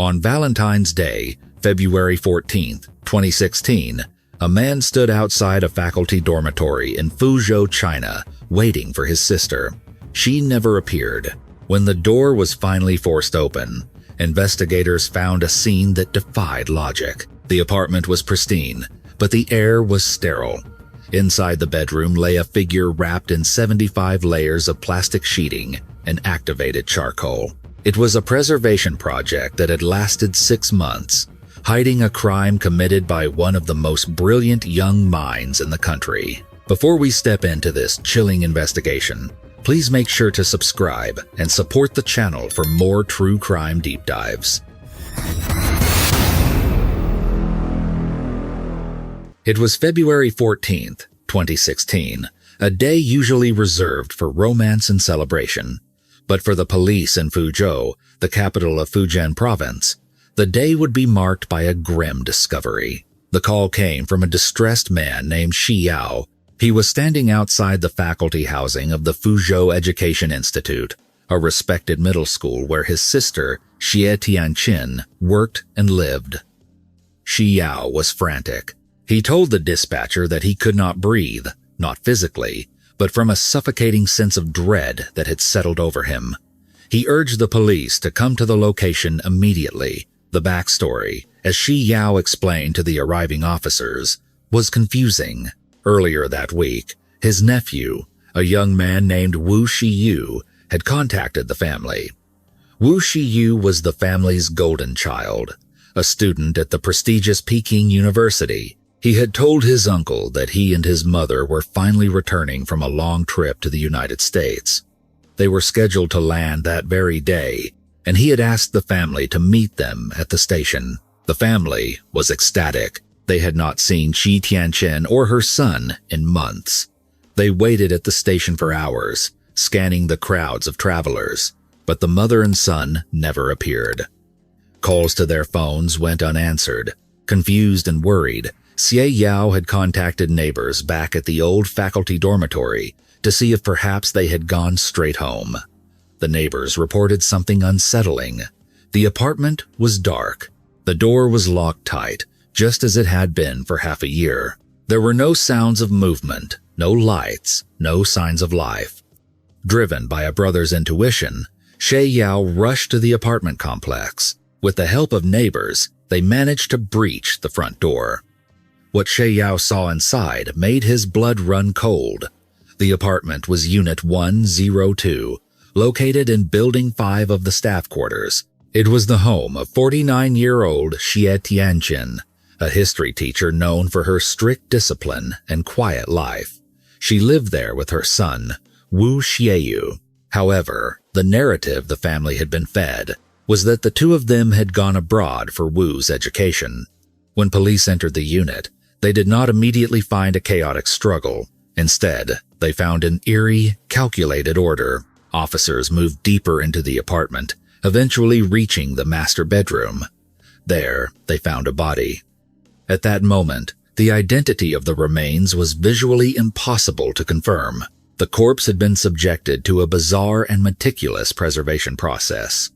On Valentine's Day, February 14, 2016, a man stood outside a faculty dormitory in Fuzhou, China, waiting for his sister. She never appeared. When the door was finally forced open, investigators found a scene that defied logic. The apartment was pristine, but the air was sterile. Inside the bedroom lay a figure wrapped in 75 layers of plastic sheeting and activated charcoal. It was a preservation project that had lasted 6 months, hiding a crime committed by one of the most brilliant young minds in the country. Before we step into this chilling investigation, please make sure to subscribe and support the channel for more true crime deep dives. It was February 14th, 2016, a day usually reserved for romance and celebration. But for the police in Fuzhou, the capital of Fujian province, the day would be marked by a grim discovery. The call came from a distressed man named Xiao. He was standing outside the faculty housing of the Fuzhou Education Institute, a respected middle school where his sister, Xie Tianqin, worked and lived. Xiao was frantic. He told the dispatcher that he could not breathe, not physically, but from a suffocating sense of dread that had settled over him. He urged the police to come to the location immediately. The backstory, as Xiao explained to the arriving officers, was confusing. Earlier that week, his nephew, a young man named Wu Xieyu, had contacted the family. Wu Xieyu was the family's golden child, a student at the prestigious Peking University. He had told his uncle that he and his mother were finally returning from a long trip to the United States. They were scheduled to land that very day, and he had asked the family to meet them at the station. The family was ecstatic. They had not seen Xie Tianqin or her son in months. They waited at the station for hours, scanning the crowds of travelers, but the mother and son never appeared. Calls to their phones went unanswered. Confused and worried, Xie Yao had contacted neighbors back at the old faculty dormitory to see if perhaps they had gone straight home. The neighbors reported something unsettling. The apartment was dark. The door was locked tight, just as it had been for half a year. There were no sounds of movement, no lights, no signs of life. Driven by a brother's intuition, Xie Yao rushed to the apartment complex. With the help of neighbors, they managed to breach the front door. What Xie Yao saw inside made his blood run cold. The apartment was Unit 102, located in Building 5 of the staff quarters. It was the home of 49-year-old Xie Tianqin, a history teacher known for her strict discipline and quiet life. She lived there with her son, Wu Xieyu. However, the narrative the family had been fed was that the two of them had gone abroad for Wu's education. When police entered the unit, they did not immediately find a chaotic struggle. Instead, they found an eerie, calculated order. Officers moved deeper into the apartment, eventually reaching the master bedroom. There, they found a body. At that moment, the identity of the remains was visually impossible to confirm. The corpse had been subjected to a bizarre and meticulous preservation process.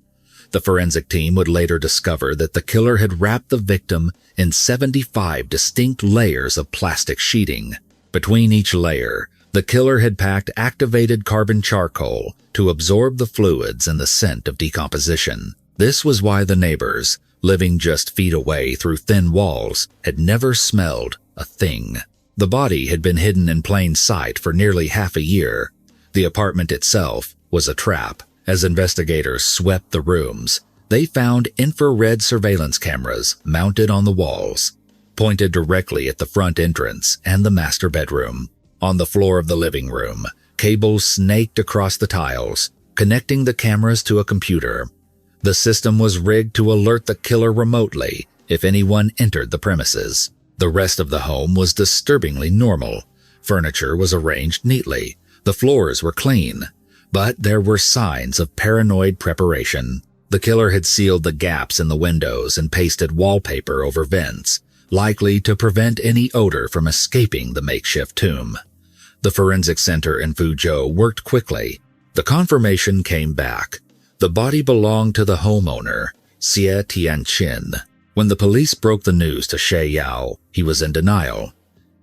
The forensic team would later discover that the killer had wrapped the victim in 75 distinct layers of plastic sheeting. Between each layer, the killer had packed activated carbon charcoal to absorb the fluids and the scent of decomposition. This was why the neighbors, living just feet away through thin walls, had never smelled a thing. The body had been hidden in plain sight for nearly half a year. The apartment itself was a trap. As investigators swept the rooms, they found infrared surveillance cameras mounted on the walls, pointed directly at the front entrance and the master bedroom. On the floor of the living room, cables snaked across the tiles, connecting the cameras to a computer. The system was rigged to alert the killer remotely if anyone entered the premises. The rest of the home was disturbingly normal. Furniture was arranged neatly. The floors were clean. But there were signs of paranoid preparation. The killer had sealed the gaps in the windows and pasted wallpaper over vents, likely to prevent any odor from escaping the makeshift tomb. The forensic center in Fuzhou worked quickly. The confirmation came back. The body belonged to the homeowner, Xie Tianqin. When the police broke the news to Xieyu, he was in denial.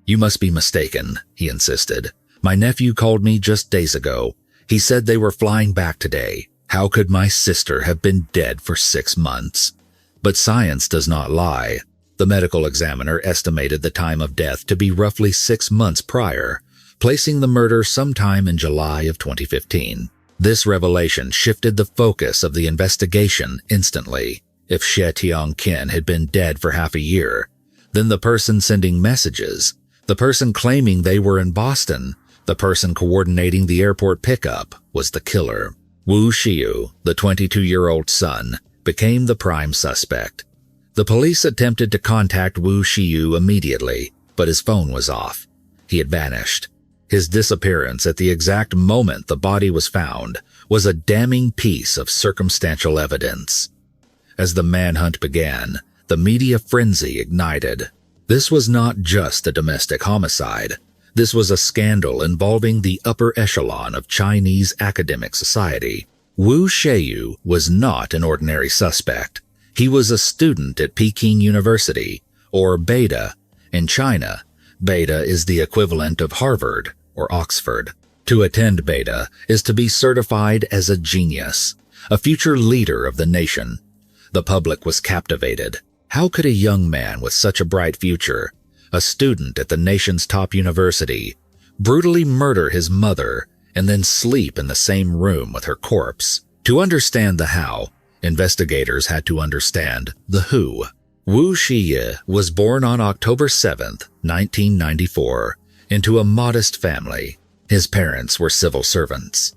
"You must be mistaken," he insisted. "My nephew called me just days ago. He said they were flying back today. How could my sister have been dead for 6 months?" But science does not lie. The medical examiner estimated the time of death to be roughly 6 months prior, placing the murder sometime in July of 2015. This revelation shifted the focus of the investigation instantly. If Xie Tianqin had been dead for half a year, then the person sending messages, the person claiming they were in Boston, the person coordinating the airport pickup, was the killer. Wu Xieyu, the 22-year-old son, became the prime suspect. The police attempted to contact Wu Xieyu immediately, but his phone was off. He had vanished. His disappearance at the exact moment the body was found was a damning piece of circumstantial evidence. As the manhunt began, the media frenzy ignited. This was not just a domestic homicide. This was a scandal involving the upper echelon of Chinese academic society. Wu Xieyu was not an ordinary suspect. He was a student at Peking University, or Beta. In China, Beta is the equivalent of Harvard or Oxford. To attend Beta is to be certified as a genius, a future leader of the nation. The public was captivated. How could a young man with such a bright future, a student at the nation's top university, brutally murder his mother and then sleep in the same room with her corpse? To understand the how, investigators had to understand the who. Wu Xieyu was born on October 7, 1994, into a modest family. His parents were civil servants.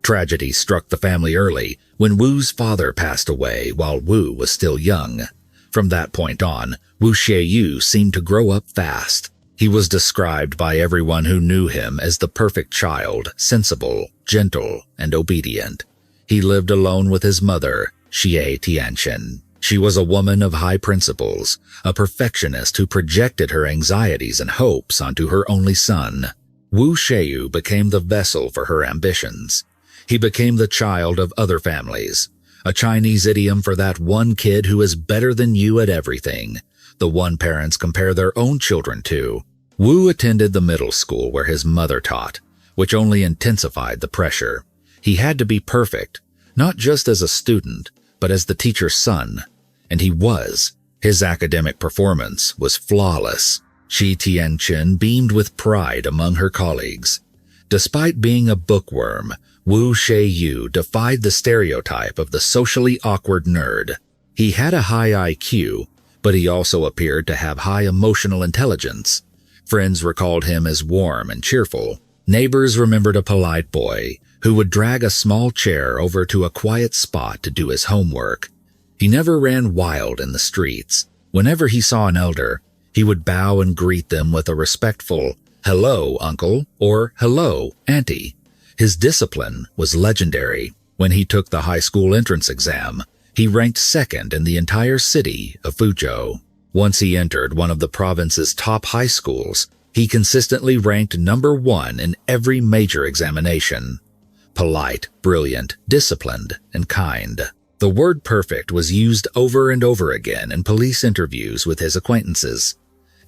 Tragedy struck the family early when Wu's father passed away while Wu was still young. From that point on, Wu Xieyu seemed to grow up fast. He was described by everyone who knew him as the perfect child, sensible, gentle, and obedient. He lived alone with his mother, Xie Tianqin. She was a woman of high principles, a perfectionist who projected her anxieties and hopes onto her only son. Wu Xieyu became the vessel for her ambitions. He became the child of other families, a Chinese idiom for that one kid who is better than you at everything, the one parents compare their own children to. Wu attended the middle school where his mother taught, which only intensified the pressure. He had to be perfect, not just as a student, but as the teacher's son. And he was. His academic performance was flawless. Xie Tianqin beamed with pride among her colleagues. Despite being a bookworm, Wu Xieyu defied the stereotype of the socially awkward nerd. He had a high IQ, but he also appeared to have high emotional intelligence. Friends recalled him as warm and cheerful. Neighbors remembered a polite boy who would drag a small chair over to a quiet spot to do his homework. He never ran wild in the streets. Whenever he saw an elder, he would bow and greet them with a respectful, "Hello, uncle," or "Hello, auntie." His discipline was legendary. When he took the high school entrance exam, he ranked second in the entire city of Fuzhou. Once he entered one of the province's top high schools, he consistently ranked number 1 in every major examination. Polite, brilliant, disciplined, and kind. The word perfect was used over and over again in police interviews with his acquaintances.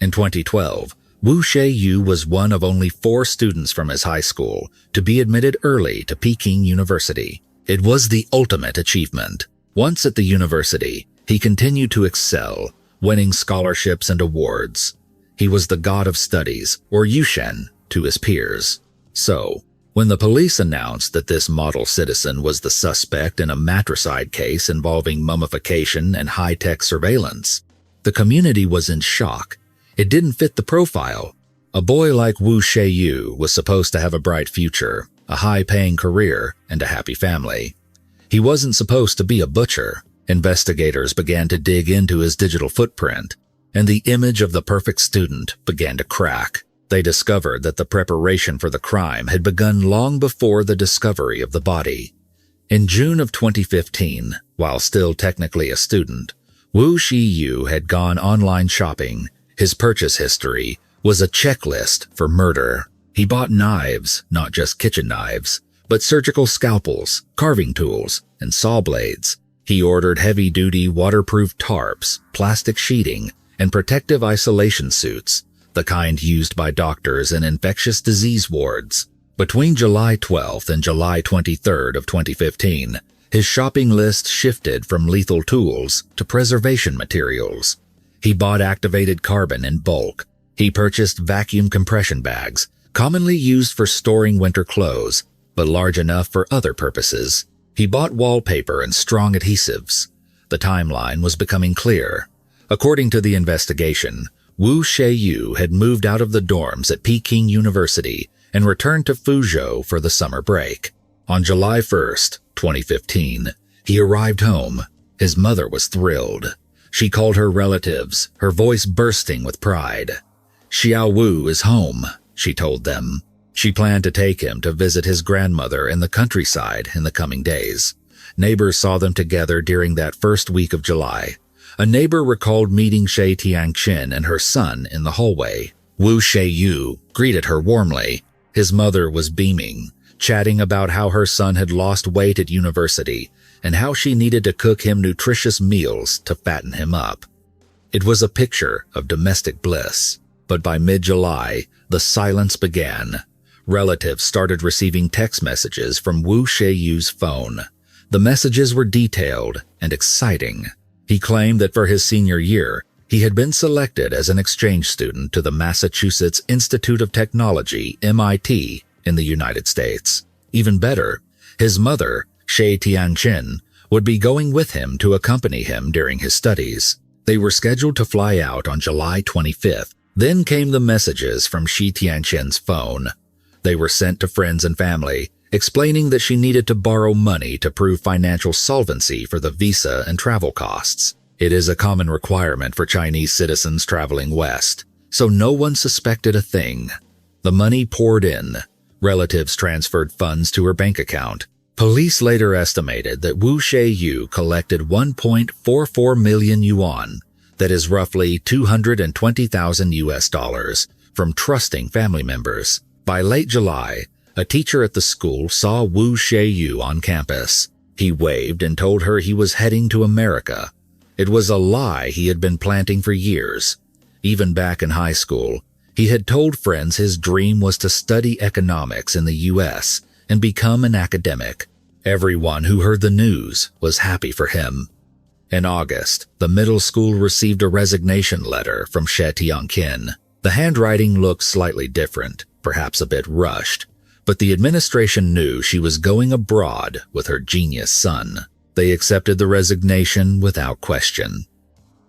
In 2012, Wu Xieyu was one of only 4 students from his high school to be admitted early to Peking University. It was the ultimate achievement. Once at the university, he continued to excel, winning scholarships and awards. He was the god of studies, or Yushen, to his peers. So, when the police announced that this model citizen was the suspect in a matricide case involving mummification and high-tech surveillance, the community was in shock. It didn't fit the profile. A boy like Wu Xieyu was supposed to have a bright future, a high-paying career, and a happy family. He wasn't supposed to be a butcher. Investigators began to dig into his digital footprint, and the image of the perfect student began to crack. They discovered that the preparation for the crime had begun long before the discovery of the body. In June of 2015, while still technically a student, Wu Xieyu had gone online shopping. His purchase history was a checklist for murder. He bought knives, not just kitchen knives, but surgical scalpels, carving tools, and saw blades. He ordered heavy-duty waterproof tarps, plastic sheeting, and protective isolation suits, the kind used by doctors in infectious disease wards. Between July 12th and July 23rd of 2015, his shopping list shifted from lethal tools to preservation materials. He bought activated carbon in bulk. He purchased vacuum compression bags, commonly used for storing winter clothes, but large enough for other purposes. He bought wallpaper and strong adhesives. The timeline was becoming clear. According to the investigation, Wu Xieyu had moved out of the dorms at Peking University and returned to Fuzhou for the summer break. On July 1st, 2015, he arrived home. His mother was thrilled. She called her relatives, her voice bursting with pride. "Xiao Wu is home," she told them. She planned to take him to visit his grandmother in the countryside in the coming days. Neighbors saw them together during that first week of July. A neighbor recalled meeting Shi Tianqin and her son in the hallway. Wu Xieyu greeted her warmly. His mother was beaming, chatting about how her son had lost weight at university and how she needed to cook him nutritious meals to fatten him up. It was a picture of domestic bliss, but by mid-July, the silence began. Relatives started receiving text messages from Wu Xieyu's phone. The messages were detailed and exciting. He claimed that for his senior year, he had been selected as an exchange student to the Massachusetts Institute of Technology, MIT, in the United States. Even better, his mother, Shi Tianqin, would be going with him to accompany him during his studies. They were scheduled to fly out on July 25th. Then came the messages from Shi Tianqin's phone. They were sent to friends and family, explaining that she needed to borrow money to prove financial solvency for the visa and travel costs. It is a common requirement for Chinese citizens traveling west, so no one suspected a thing. The money poured in. Relatives transferred funds to her bank account. Police later estimated that Wu Xieyu collected 1.44 million yuan, that is roughly 220,000 US dollars, from trusting family members. By late July, a teacher at the school saw Wu Xieyu on campus. He waved and told her he was heading to America. It was a lie he had been planting for years. Even back in high school, he had told friends his dream was to study economics in the US and become an academic. Everyone who heard the news was happy for him. In August, the middle school received a resignation letter from Shi Tianqin. The handwriting looked slightly different, perhaps a bit rushed, but the administration knew she was going abroad with her genius son. They accepted the resignation without question.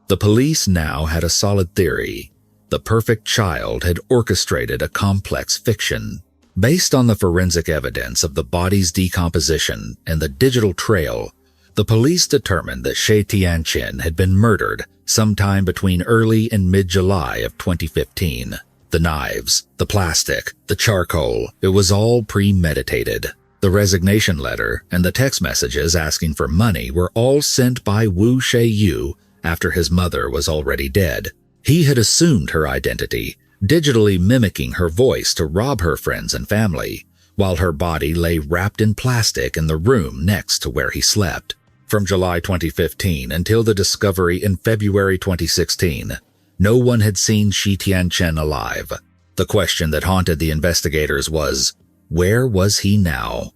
The police now had a solid theory. The perfect child had orchestrated a complex fiction. Based on the forensic evidence of the body's decomposition and the digital trail, the police determined that Shi Tianqin had been murdered sometime between early and mid-July of 2015. The knives, the plastic, the charcoal, it was all premeditated. The resignation letter and the text messages asking for money were all sent by Wu Xieyu after his mother was already dead. He had assumed her identity, digitally mimicking her voice to rob her friends and family, while her body lay wrapped in plastic in the room next to where he slept. From July 2015 until the discovery in February 2016, no one had seen Shi Tianqin alive. The question that haunted the investigators was, where was he now?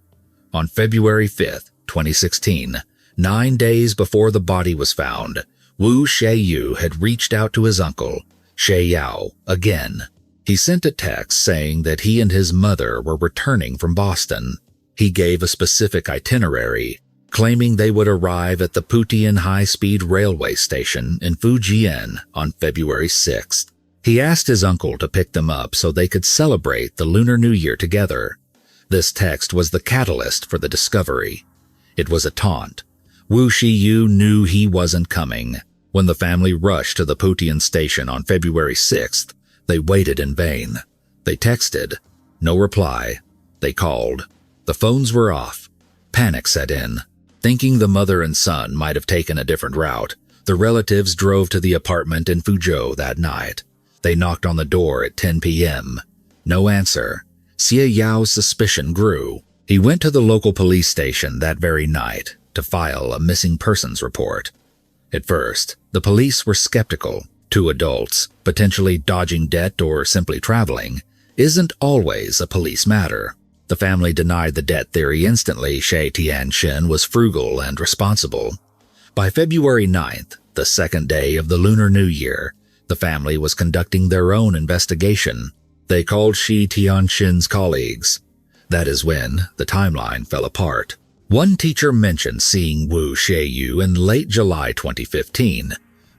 On February 5th, 2016, 9 days before the body was found, Wu Xieyu had reached out to his uncle, Shi Yao, again. He sent a text saying that he and his mother were returning from Boston. He gave a specific itinerary, claiming they would arrive at the Putian high-speed railway station in Fujian on February 6th. He asked his uncle to pick them up so they could celebrate the Lunar New Year together. This text was the catalyst for the discovery. It was a taunt. Wu Xieyu knew he wasn't coming. When the family rushed to the Putian station on February 6th, they waited in vain. They texted. No reply. They called. The phones were off. Panic set in. Thinking the mother and son might have taken a different route, the relatives drove to the apartment in Fuzhou that night. They knocked on the door at 10 p.m. No answer. Xie Yao's suspicion grew. He went to the local police station that very night, to file a missing persons report. At first, the police were skeptical. Two adults, potentially dodging debt or simply traveling, isn't always a police matter. The family denied the debt theory instantly. Xie Tianqin was frugal and responsible. By February 9th, the second day of the Lunar New Year, the family was conducting their own investigation. They called Xie Tianqin's colleagues. That is when the timeline fell apart. One teacher mentioned seeing Wu Xieyu in late July 2015,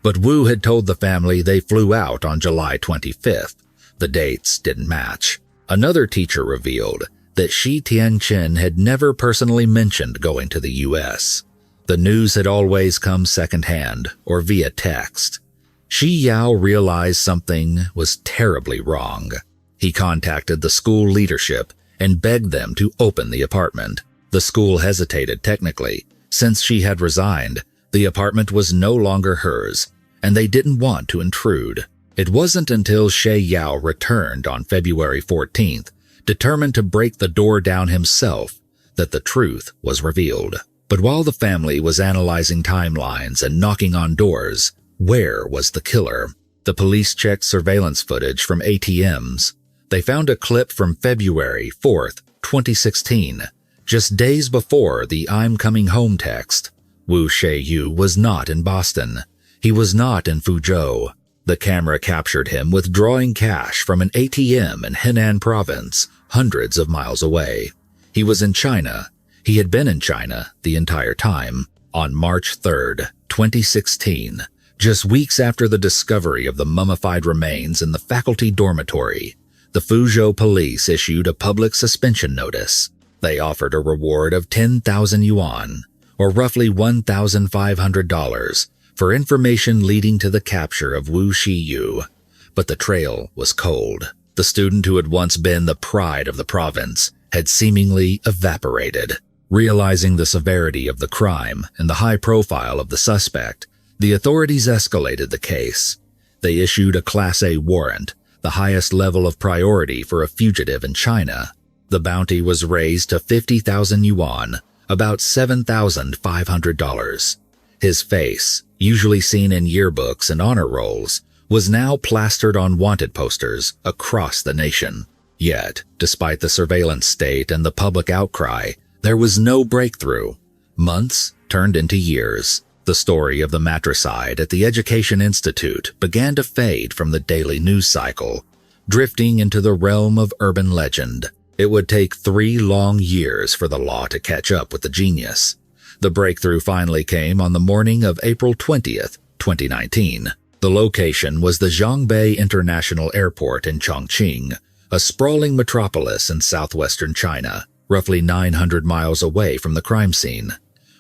but Wu had told the family they flew out on July 25th. The dates didn't match. Another teacher revealed that Xie Tianqin had never personally mentioned going to the U.S. The news had always come secondhand or via text. Xi Yao realized something was terribly wrong. He contacted the school leadership and begged them to open the apartment. The school hesitated technically. Since she had resigned, the apartment was no longer hers, and they didn't want to intrude. It wasn't until Xie Yao returned on February 14th, determined to break the door down himself, that the truth was revealed. But while the family was analyzing timelines and knocking on doors, where was the killer? The police checked surveillance footage from ATMs. They found a clip from February 4th, 2016, just days before the "I'm coming home" text. Wu Xieyu was not in Boston. He was not in Fuzhou. The camera captured him withdrawing cash from an ATM in Henan province, hundreds of miles away. He was in China. He had been in China the entire time. On March 3rd, 2016, just weeks after the discovery of the mummified remains in the faculty dormitory, the Fuzhou police issued a public suspension notice. They offered a reward of 10,000 yuan, or roughly $1,500, for information leading to the capture of Wu Xieyu. But the trail was cold. The student who had once been the pride of the province had seemingly evaporated. Realizing the severity of the crime and the high profile of the suspect, the authorities escalated the case. They issued a Class A warrant, the highest level of priority for a fugitive in China. The bounty was raised to 50,000 yuan, about $7,500. His face, usually seen in yearbooks and honor rolls, was now plastered on wanted posters across the nation. Yet, despite the surveillance state and the public outcry, there was no breakthrough. Months turned into years. The story of the Matricide at the Education Institute began to fade from the daily news cycle, drifting into the realm of urban legend. It would take 3 long years for the law to catch up with the genius. The breakthrough finally came on the morning of April 20th, 2019. The location was the Zhongbei International Airport in Chongqing, a sprawling metropolis in southwestern China, roughly 900 miles away from the crime scene.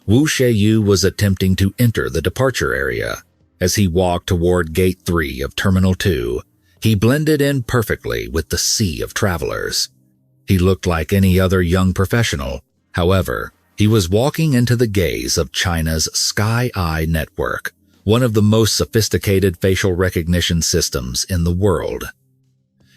Wu Xieyu was attempting to enter the departure area. As he walked toward Gate 3 of Terminal 2, he blended in perfectly with the sea of travelers. He looked like any other young professional. However, he was walking into the gaze of China's Sky Eye network, one of the most sophisticated facial recognition systems in the world.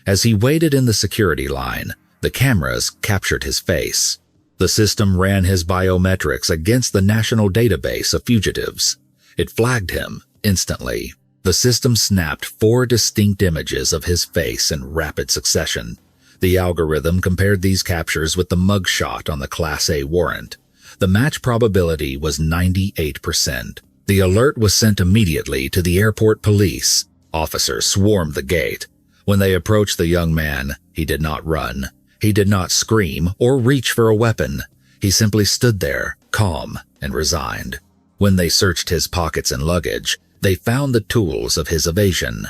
As he waited in the security line, the cameras captured his face. The system ran his biometrics against the national database of fugitives. It flagged him instantly. The system snapped 4 distinct images of his face in rapid succession. The algorithm compared these captures with the mugshot on the Class A warrant. The match probability was 98%. The alert was sent immediately to the airport police. Officers swarmed the gate. When they approached the young man, he did not run. He did not scream or reach for a weapon. He simply stood there, calm and resigned. When they searched his pockets and luggage, they found the tools of his evasion.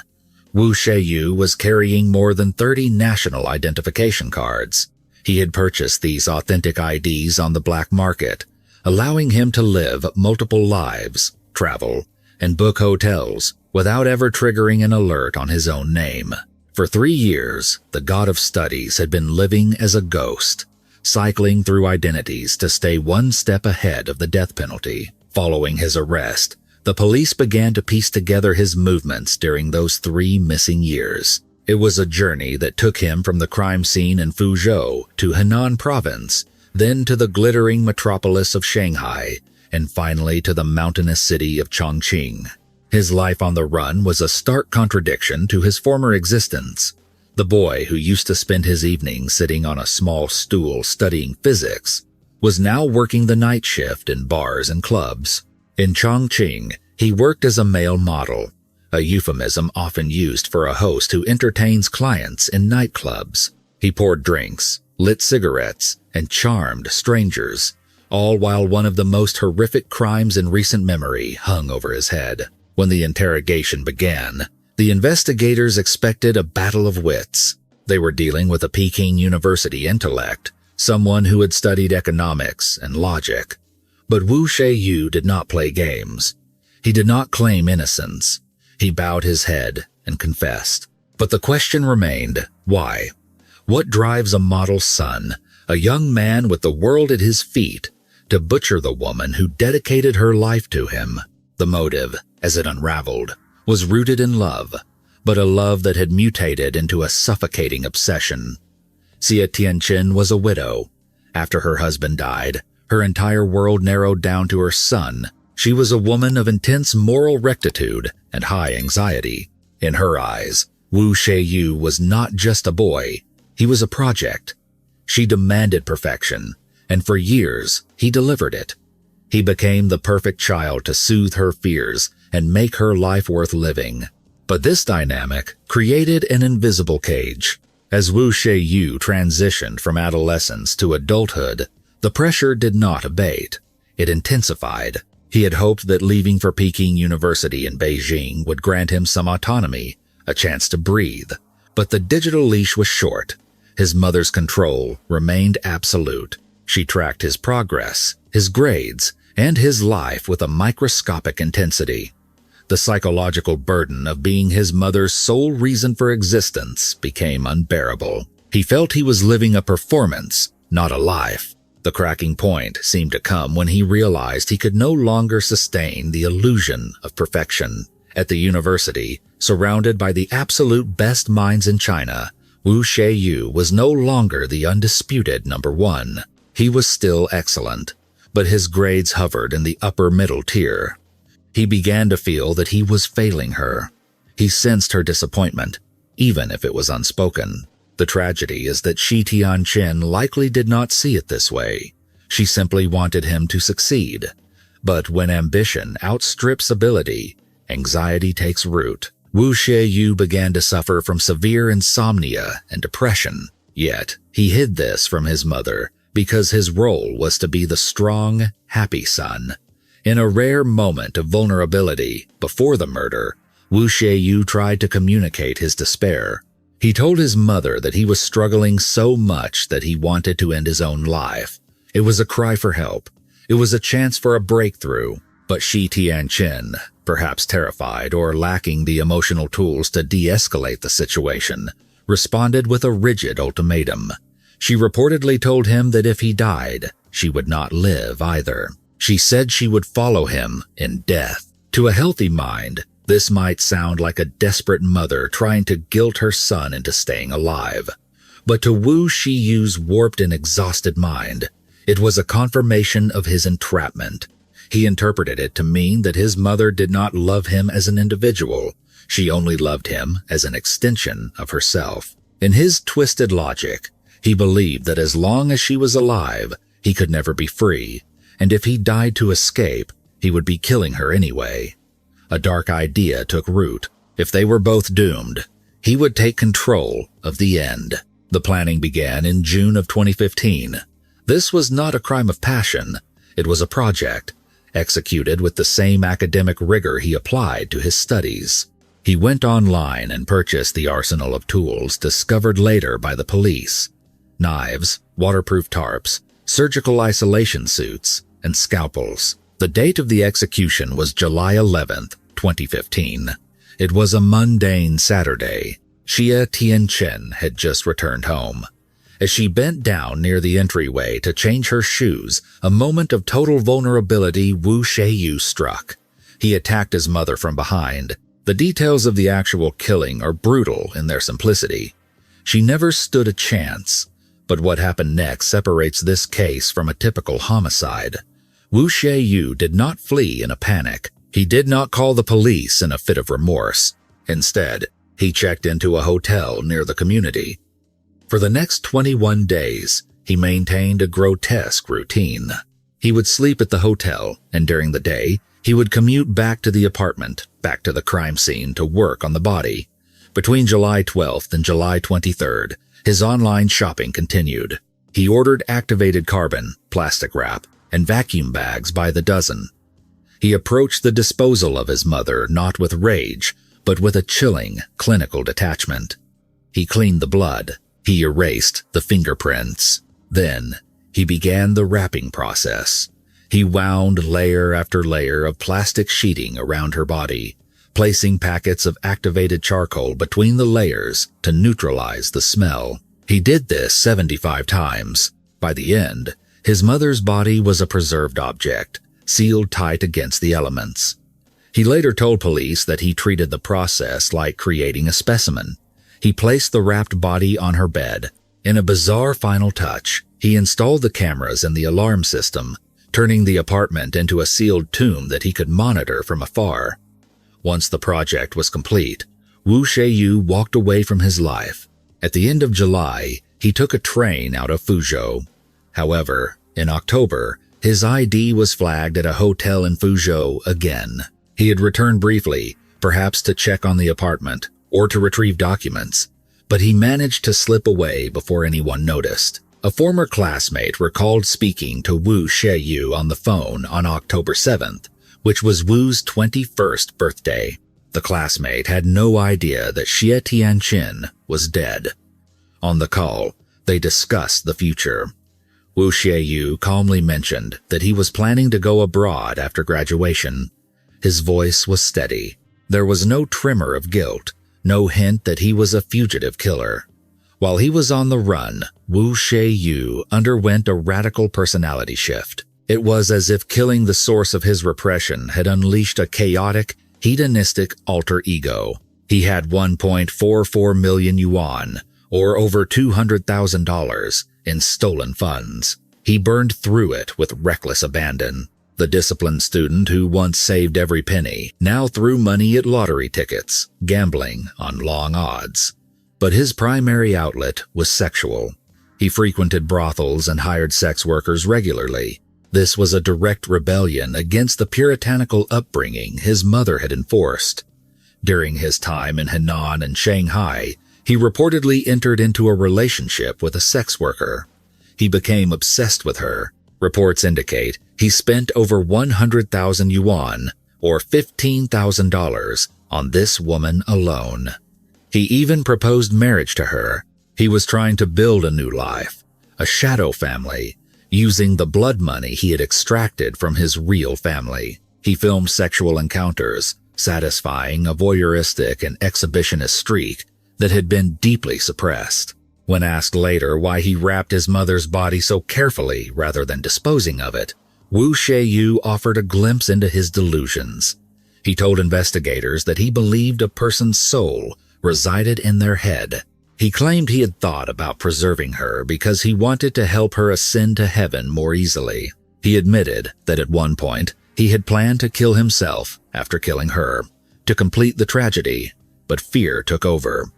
Wu Xieyu was carrying more than 30 national identification cards. He had purchased these authentic IDs on the black market, allowing him to live multiple lives, travel, and book hotels without ever triggering an alert on his own name. For 3 years, the god of studies had been living as a ghost, cycling through identities to stay one step ahead of the death penalty. Following his arrest, the police began to piece together his movements during those 3 missing years. It was a journey that took him from the crime scene in Fuzhou to Henan province, then to the glittering metropolis of Shanghai, and finally to the mountainous city of Chongqing. His life on the run was a stark contradiction to his former existence. The boy who used to spend his evenings sitting on a small stool studying physics was now working the night shift in bars and clubs. In Chongqing, he worked as a male model, a euphemism often used for a host who entertains clients in nightclubs. He poured drinks, lit cigarettes, and charmed strangers, all while one of the most horrific crimes in recent memory hung over his head. When the interrogation began, the investigators expected a battle of wits. They were dealing with a Peking University intellect, someone who had studied economics and logic. But Wu Xieyu did not play games. He did not claim innocence. He bowed his head and confessed. But the question remained, why? What drives a model's son, a young man with the world at his feet, to butcher the woman who dedicated her life to him? The motive, as it unraveled, was rooted in love, but a love that had mutated into a suffocating obsession. Xie Tianqin was a widow. After her husband died, her entire world narrowed down to her son. She was a woman of intense moral rectitude and high anxiety. In her eyes, Wu Xieyu was not just a boy, he was a project. She demanded perfection, and for years he delivered it. He became the perfect child to soothe her fears and make her life worth living. But this dynamic created an invisible cage. As Wu Xieyu transitioned from adolescence to adulthood, the pressure did not abate. It intensified. He had hoped that leaving for Peking University in Beijing would grant him some autonomy, a chance to breathe. But the digital leash was short. His mother's control remained absolute. She tracked his progress, his grades, and his life with a microscopic intensity. The psychological burden of being his mother's sole reason for existence became unbearable. He felt he was living a performance, not a life. The cracking point seemed to come when he realized he could no longer sustain the illusion of perfection. At the university, surrounded by the absolute best minds in China, Wu Xieyu was no longer the undisputed number one. He was still excellent, but his grades hovered in the upper middle tier. He began to feel that he was failing her. He sensed her disappointment, even if it was unspoken. The tragedy is that Xie Tianqin likely did not see it this way. She simply wanted him to succeed. But when ambition outstrips ability, anxiety takes root. Wu Xieyu began to suffer from severe insomnia and depression. Yet, he hid this from his mother because his role was to be the strong, happy son. In a rare moment of vulnerability before the murder, Wu Xieyu tried to communicate his despair. He told his mother that he was struggling so much that he wanted to end his own life. It was a cry for help. It was a chance for a breakthrough. But Xie Tianqin, perhaps terrified or lacking the emotional tools to de-escalate the situation, responded with a rigid ultimatum. She reportedly told him that if he died, she would not live either. She said she would follow him in death. To a healthy mind, this might sound like a desperate mother trying to guilt her son into staying alive. But to Wu Xiyu's warped and exhausted mind, it was a confirmation of his entrapment. He interpreted it to mean that his mother did not love him as an individual. She only loved him as an extension of herself. In his twisted logic, he believed that as long as she was alive, he could never be free, and if he died to escape, he would be killing her anyway. A dark idea took root. If they were both doomed, he would take control of the end. The planning began in June of 2015. This was not a crime of passion. It was a project, executed with the same academic rigor he applied to his studies. He went online and purchased the arsenal of tools discovered later by the police: knives, waterproof tarps, surgical isolation suits, and scalpels. The date of the execution was July 11th, 2015. It was a mundane Saturday. Xie Tianqin had just returned home. As she bent down near the entryway to change her shoes, a moment of total vulnerability Wu Xieyu struck. He attacked his mother from behind. The details of the actual killing are brutal in their simplicity. She never stood a chance. But what happened next separates this case from a typical homicide. Wu Xieyu did not flee in a panic. He did not call the police in a fit of remorse. Instead, he checked into a hotel near the community. For the next 21 days, he maintained a grotesque routine. He would sleep at the hotel, and during the day, he would commute back to the apartment, back to the crime scene to work on the body. Between July 12th and July 23rd, his online shopping continued. He ordered activated carbon, plastic wrap, and vacuum bags by the dozen. He approached the disposal of his mother not with rage, but with a chilling, clinical detachment. He cleaned the blood. He erased the fingerprints. Then, he began the wrapping process. He wound layer after layer of plastic sheeting around her body, placing packets of activated charcoal between the layers to neutralize the smell. He did this 75 times. By the end, his mother's body was a preserved object, sealed tight against the elements. He later told police that he treated the process like creating a specimen. He placed the wrapped body on her bed. In a bizarre final touch, he installed the cameras and the alarm system, turning the apartment into a sealed tomb that he could monitor from afar. Once the project was complete, Wu Xieyu walked away from his life. At the end of July, he took a train out of Fuzhou. However, in October, his ID was flagged at a hotel in Fuzhou again. He had returned briefly, perhaps to check on the apartment or to retrieve documents, but he managed to slip away before anyone noticed. A former classmate recalled speaking to Wu Xieyu on the phone on October 7th, which was Wu's 21st birthday. The classmate had no idea that Xie Tianqin was dead. On the call, they discussed the future. Wu Xieyu calmly mentioned that he was planning to go abroad after graduation. His voice was steady. There was no tremor of guilt, no hint that he was a fugitive killer. While he was on the run, Wu Xieyu underwent a radical personality shift. It was as if killing the source of his repression had unleashed a chaotic, hedonistic alter ego. He had 1.44 million yuan, or over $200,000, in stolen funds. He burned through it with reckless abandon. The disciplined student who once saved every penny now threw money at lottery tickets, gambling on long odds. But his primary outlet was sexual. He frequented brothels and hired sex workers regularly. This was a direct rebellion against the puritanical upbringing his mother had enforced. During his time in Henan and Shanghai, he reportedly entered into a relationship with a sex worker. He became obsessed with her. Reports indicate he spent over 100,000 yuan, or $15,000, on this woman alone. He even proposed marriage to her. He was trying to build a new life, a shadow family, using the blood money he had extracted from his real family. He filmed sexual encounters, satisfying a voyeuristic and exhibitionist streak that had been deeply suppressed. When asked later why he wrapped his mother's body so carefully rather than disposing of it, Wu Xieyu offered a glimpse into his delusions. He told investigators that he believed a person's soul resided in their head. He claimed he had thought about preserving her because he wanted to help her ascend to heaven more easily. He admitted that at one point he had planned to kill himself after killing her, to complete the tragedy, but fear took over.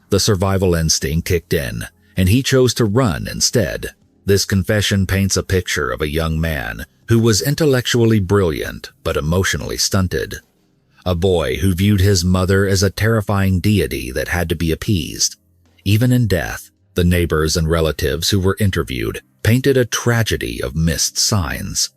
The survival instinct kicked in, and he chose to run instead. This confession paints a picture of a young man who was intellectually brilliant but emotionally stunted. A boy who viewed his mother as a terrifying deity that had to be appeased. Even in death, the neighbors and relatives who were interviewed painted a tragedy of missed signs.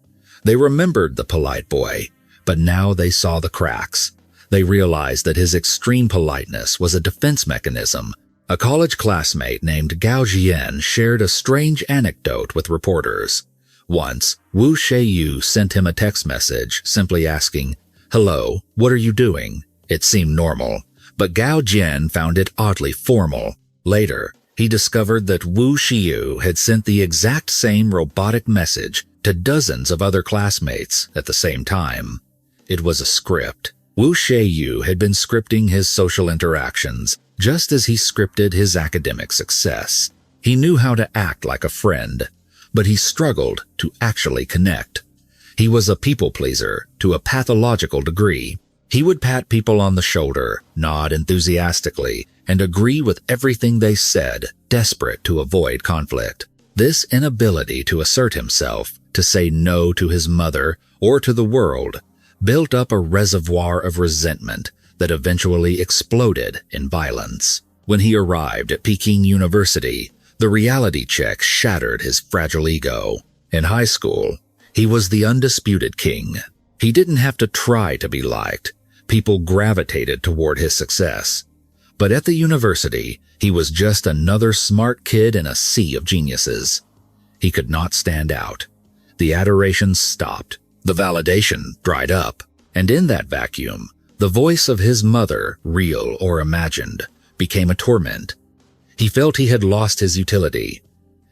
They remembered the polite boy, but now they saw the cracks. They realized that his extreme politeness was a defense mechanism. A college classmate named Gao Jian shared a strange anecdote with reporters. Once, Wu Xieyu sent him a text message simply asking, "Hello, what are you doing?" It seemed normal, but Gao Jian found it oddly formal. Later, he discovered that Wu Xieyu had sent the exact same robotic message to dozens of other classmates at the same time. It was a script. Wu Xieyu had been scripting his social interactions just as he scripted his academic success. He knew how to act like a friend, but he struggled to actually connect. He was a people pleaser to a pathological degree. He would pat people on the shoulder, nod enthusiastically, and agree with everything they said, desperate to avoid conflict. This inability to assert himself, to say no to his mother or to the world, built up a reservoir of resentment that eventually exploded in violence. When he arrived at Peking University, the reality check shattered his fragile ego. In high school, he was the undisputed king. He didn't have to try to be liked. People gravitated toward his success. But at the university, he was just another smart kid in a sea of geniuses. He could not stand out. The adoration stopped. The validation dried up. And in that vacuum, the voice of his mother, real or imagined, became a torment. He felt he had lost his utility.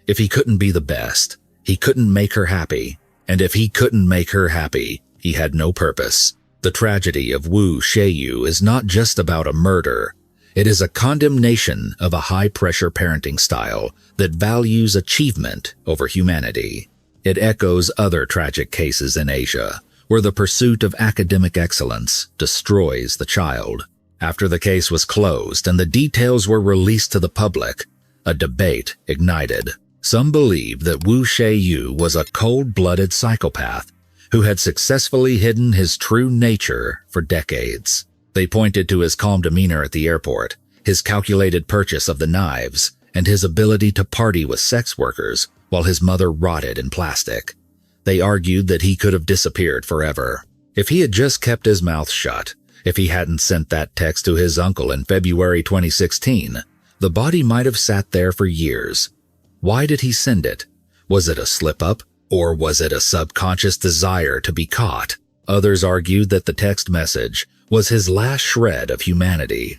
If he couldn't be the best, he couldn't make her happy. And if he couldn't make her happy, he had no purpose. The tragedy of Wu Xieyu is not just about a murder. It is a condemnation of a high-pressure parenting style that values achievement over humanity. It echoes other tragic cases in Asia, where the pursuit of academic excellence destroys the child. After the case was closed and the details were released to the public, a debate ignited. Some believed that Wu Xieyu was a cold-blooded psychopath who had successfully hidden his true nature for decades. They pointed to his calm demeanor at the airport, his calculated purchase of the knives, and his ability to party with sex workers while his mother rotted in plastic. They argued that he could have disappeared forever. If he had just kept his mouth shut, if he hadn't sent that text to his uncle in February 2016, the body might have sat there for years. Why did he send it? Was it a slip-up? Or was it a subconscious desire to be caught? Others argued that the text message was his last shred of humanity.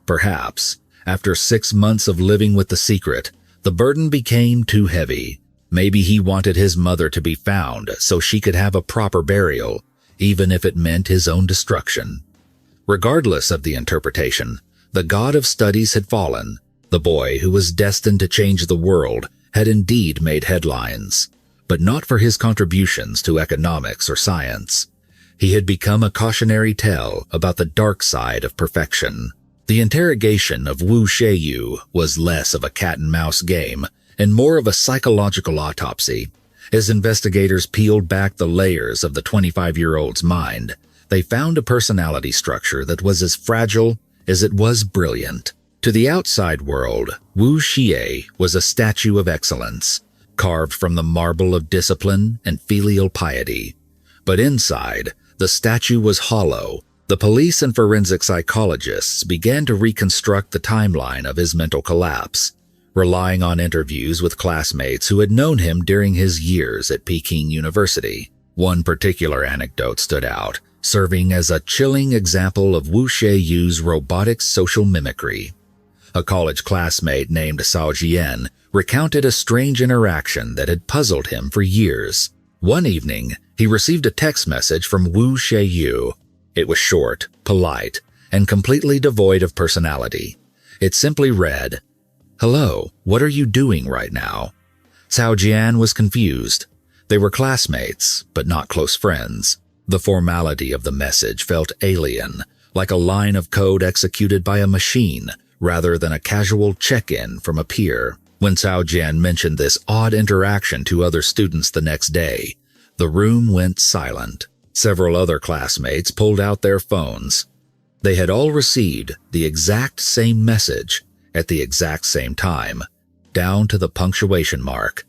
Perhaps, after 6 months of living with the secret, the burden became too heavy. Maybe he wanted his mother to be found so she could have a proper burial, even if it meant his own destruction. Regardless of the interpretation, the god of studies had fallen. The boy who was destined to change the world had indeed made headlines, but not for his contributions to economics or science. He had become a cautionary tale about the dark side of perfection. The interrogation of Wu Xieyu was less of a cat-and-mouse game and more of a psychological autopsy. As investigators peeled back the layers of the 25-year-old's mind, they found a personality structure that was as fragile as it was brilliant. To the outside world, Wu Xieyu was a statue of excellence, carved from the marble of discipline and filial piety. But inside, the statue was hollow. The police and forensic psychologists began to reconstruct the timeline of his mental collapse, relying on interviews with classmates who had known him during his years at Peking University. One particular anecdote stood out, serving as a chilling example of Wu Xieyu's robotic social mimicry. A college classmate named Cao Jian recounted a strange interaction that had puzzled him for years. One evening, he received a text message from Wu Xieyu. It was short, polite, and completely devoid of personality. It simply read, "Hello, what are you doing right now?" Cao Jian was confused. They were classmates, but not close friends. The formality of the message felt alien, like a line of code executed by a machine rather than a casual check-in from a peer. When Cao Jian mentioned this odd interaction to other students the next day, the room went silent. Several other classmates pulled out their phones. They had all received the exact same message at the exact same time, down to the punctuation mark.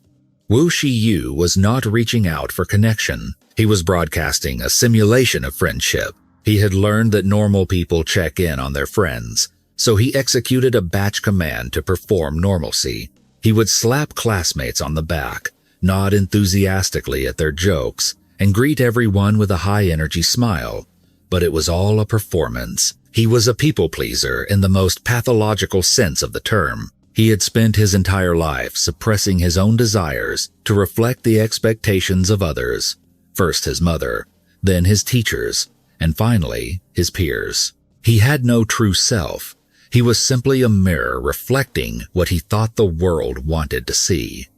Wu Xieyu was not reaching out for connection. He was broadcasting a simulation of friendship. He had learned that normal people check in on their friends, so he executed a batch command to perform normalcy. He would slap classmates on the back, nod enthusiastically at their jokes, and greet everyone with a high-energy smile. But it was all a performance. He was a people-pleaser in the most pathological sense of the term. He had spent his entire life suppressing his own desires to reflect the expectations of others. First his mother, then his teachers, and finally his peers. He had no true self. He was simply a mirror reflecting what he thought the world wanted to see.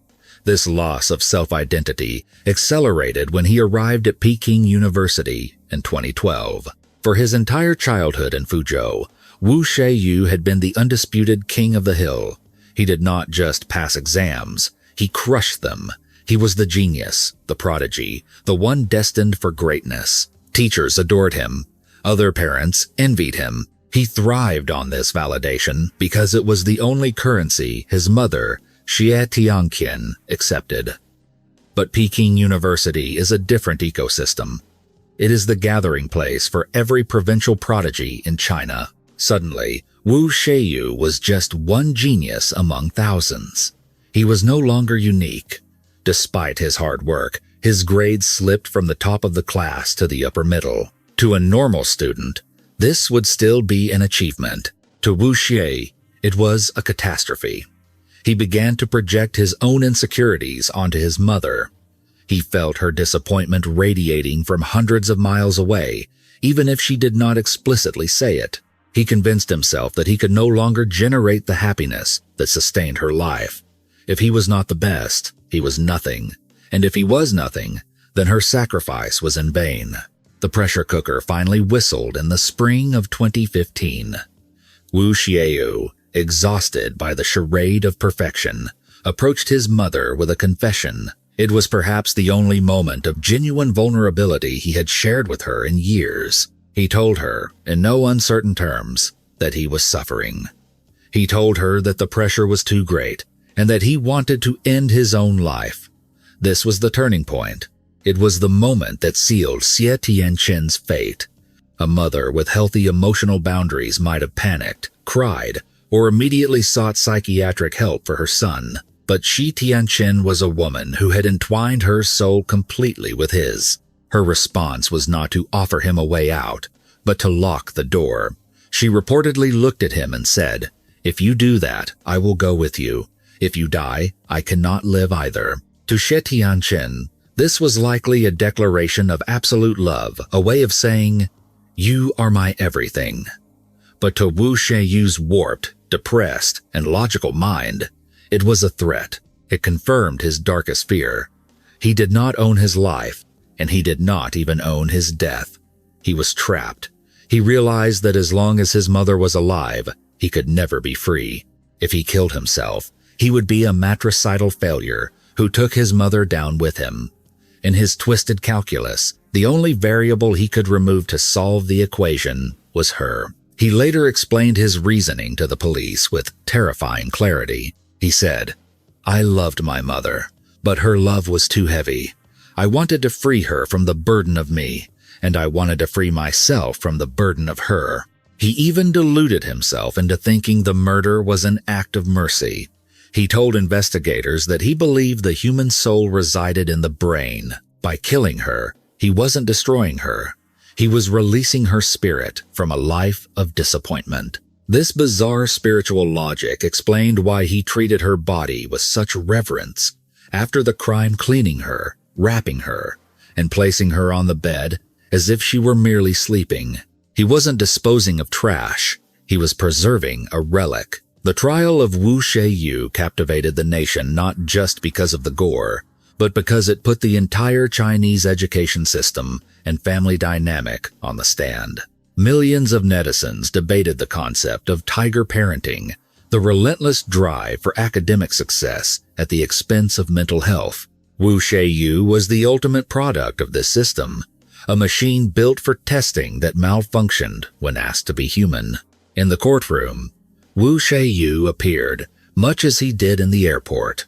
This loss of self-identity accelerated when he arrived at Peking University in 2012. For his entire childhood in Fuzhou, Wu Xieyu had been the undisputed king of the hill. He did not just pass exams, he crushed them. He was the genius, the prodigy, the one destined for greatness. Teachers adored him. Other parents envied him. He thrived on this validation because it was the only currency his mother, Xie Tianqian, accepted. But Peking University is a different ecosystem. It is the gathering place for every provincial prodigy in China. Suddenly, Wu Xieyu was just one genius among thousands. He was no longer unique. Despite his hard work, his grades slipped from the top of the class to the upper middle. To a normal student, this would still be an achievement. To Wu Xie, it was a catastrophe. He began to project his own insecurities onto his mother. He felt her disappointment radiating from hundreds of miles away, even if she did not explicitly say it. He convinced himself that he could no longer generate the happiness that sustained her life. If he was not the best, he was nothing. And if he was nothing, then her sacrifice was in vain. The pressure cooker finally whistled in the spring of 2015. Wu Xieyu, exhausted by the charade of perfection, approached his mother with a confession. It was perhaps the only moment of genuine vulnerability he had shared with her in years. He told her, in no uncertain terms, that he was suffering. He told her that the pressure was too great and that he wanted to end his own life. This was the turning point. It was the moment that sealed Xie Tianqian's fate. A mother with healthy emotional boundaries might have panicked, cried, or immediately sought psychiatric help for her son. But Xie Tianqian was a woman who had entwined her soul completely with his. Her response was not to offer him a way out, but to lock the door. She reportedly looked at him and said, "If you do that, I will go with you. If you die, I cannot live either." To Xie Tianqian, this was likely a declaration of absolute love, a way of saying, "You are my everything." But to Wu Xieyu's warped, depressed, and logical mind, it was a threat. It confirmed his darkest fear. He did not own his life, and he did not even own his death. He was trapped. He realized that as long as his mother was alive, he could never be free. If he killed himself, he would be a matricidal failure who took his mother down with him. In his twisted calculus, the only variable he could remove to solve the equation was her. He later explained his reasoning to the police with terrifying clarity. He said, "I loved my mother, but her love was too heavy. I wanted to free her from the burden of me, and I wanted to free myself from the burden of her." He even deluded himself into thinking the murder was an act of mercy. He told investigators that he believed the human soul resided in the brain. By killing her, he wasn't destroying her. He was releasing her spirit from a life of disappointment. This bizarre spiritual logic explained why he treated her body with such reverence. After the crime, cleaning her, wrapping her, and placing her on the bed as if she were merely sleeping. He wasn't disposing of trash. He was preserving a relic. The trial of Wu Xieyu captivated the nation not just because of the gore, but because it put the entire Chinese education system and family dynamic on the stand. Millions of netizens debated the concept of tiger parenting, the relentless drive for academic success at the expense of mental health. Wu Xieyu was the ultimate product of this system, a machine built for testing that malfunctioned when asked to be human. In the courtroom, Wu Xieyu appeared much as he did in the airport,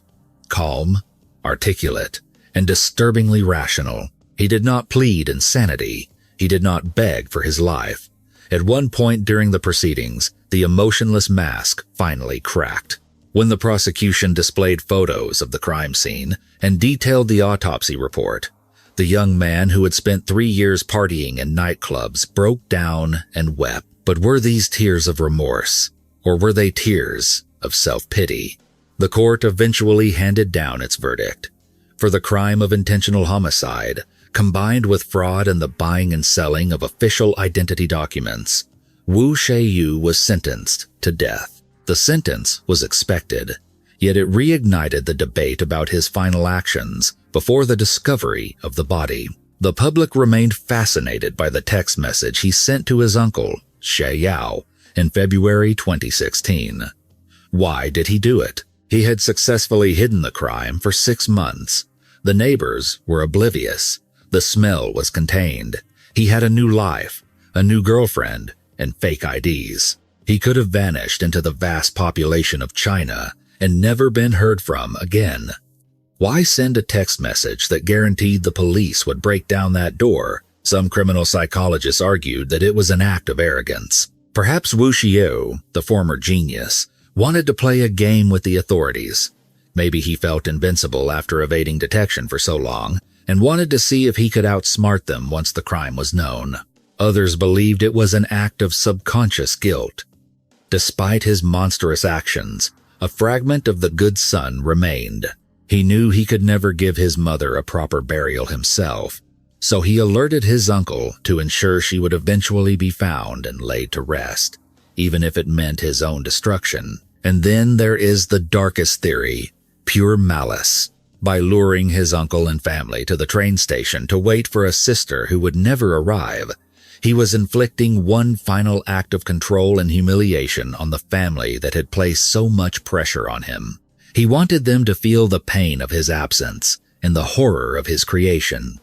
calm, articulate, and disturbingly rational. He did not plead insanity. He did not beg for his life. At one point during the proceedings, the emotionless mask finally cracked. When the prosecution displayed photos of the crime scene and detailed the autopsy report, the young man who had spent 3 years partying in nightclubs broke down and wept. But were these tears of remorse, or were they tears of self-pity? The court eventually handed down its verdict. For the crime of intentional homicide, combined with fraud and the buying and selling of official identity documents, Wu Xieyu was sentenced to death. The sentence was expected, yet it reignited the debate about his final actions before the discovery of the body. The public remained fascinated by the text message he sent to his uncle, Xieyu, in February 2016. Why did he do it? He had successfully hidden the crime for 6 months. The neighbors were oblivious. The smell was contained. He had a new life, a new girlfriend, and fake IDs. He could have vanished into the vast population of China and never been heard from again. Why send a text message that guaranteed the police would break down that door? Some criminal psychologists argued that it was an act of arrogance. Perhaps Wu Xieyu, the former genius, wanted to play a game with the authorities. Maybe he felt invincible after evading detection for so long and wanted to see if he could outsmart them once the crime was known. Others believed it was an act of subconscious guilt. Despite his monstrous actions, a fragment of the good son remained. He knew he could never give his mother a proper burial himself, so he alerted his uncle to ensure she would eventually be found and laid to rest, even if it meant his own destruction. And then there is the darkest theory, pure malice. By luring his uncle and family to the train station to wait for a sister who would never arrive, he was inflicting one final act of control and humiliation on the family that had placed so much pressure on him. He wanted them to feel the pain of his absence and the horror of his creation.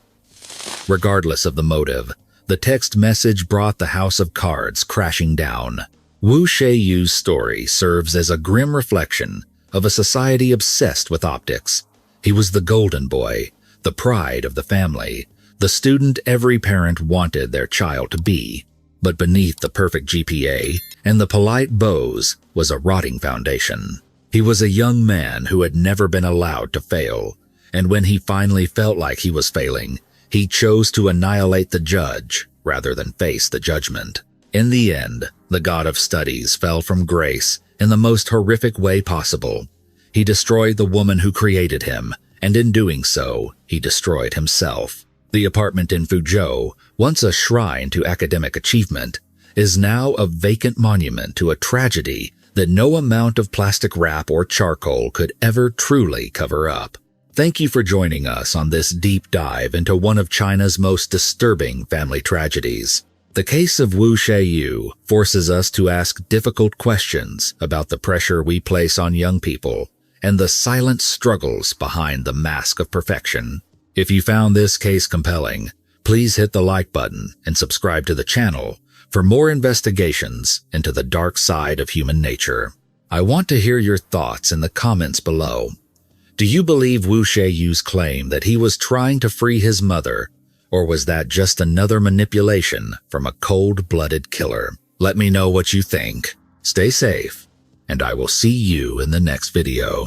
Regardless of the motive, the text message brought the house of cards crashing down. Wu Xieyu's story serves as a grim reflection of a society obsessed with optics. He was the golden boy, the pride of the family, the student every parent wanted their child to be. But beneath the perfect GPA and the polite bows was a rotting foundation. He was a young man who had never been allowed to fail, and when he finally felt like he was failing, he chose to annihilate the judge rather than face the judgment. In the end, the god of studies fell from grace in the most horrific way possible. He destroyed the woman who created him, and in doing so, he destroyed himself. The apartment in Fuzhou, once a shrine to academic achievement, is now a vacant monument to a tragedy that no amount of plastic wrap or charcoal could ever truly cover up. Thank you for joining us on this deep dive into one of China's most disturbing family tragedies. The case of Wu Xieyu forces us to ask difficult questions about the pressure we place on young people and the silent struggles behind the mask of perfection. If you found this case compelling, please hit the like button and subscribe to the channel for more investigations into the dark side of human nature. I want to hear your thoughts in the comments below. Do you believe Wu Xieyu's claim that he was trying to free his mother, or was that just another manipulation from a cold-blooded killer? Let me know what you think. Stay safe, and I will see you in the next video.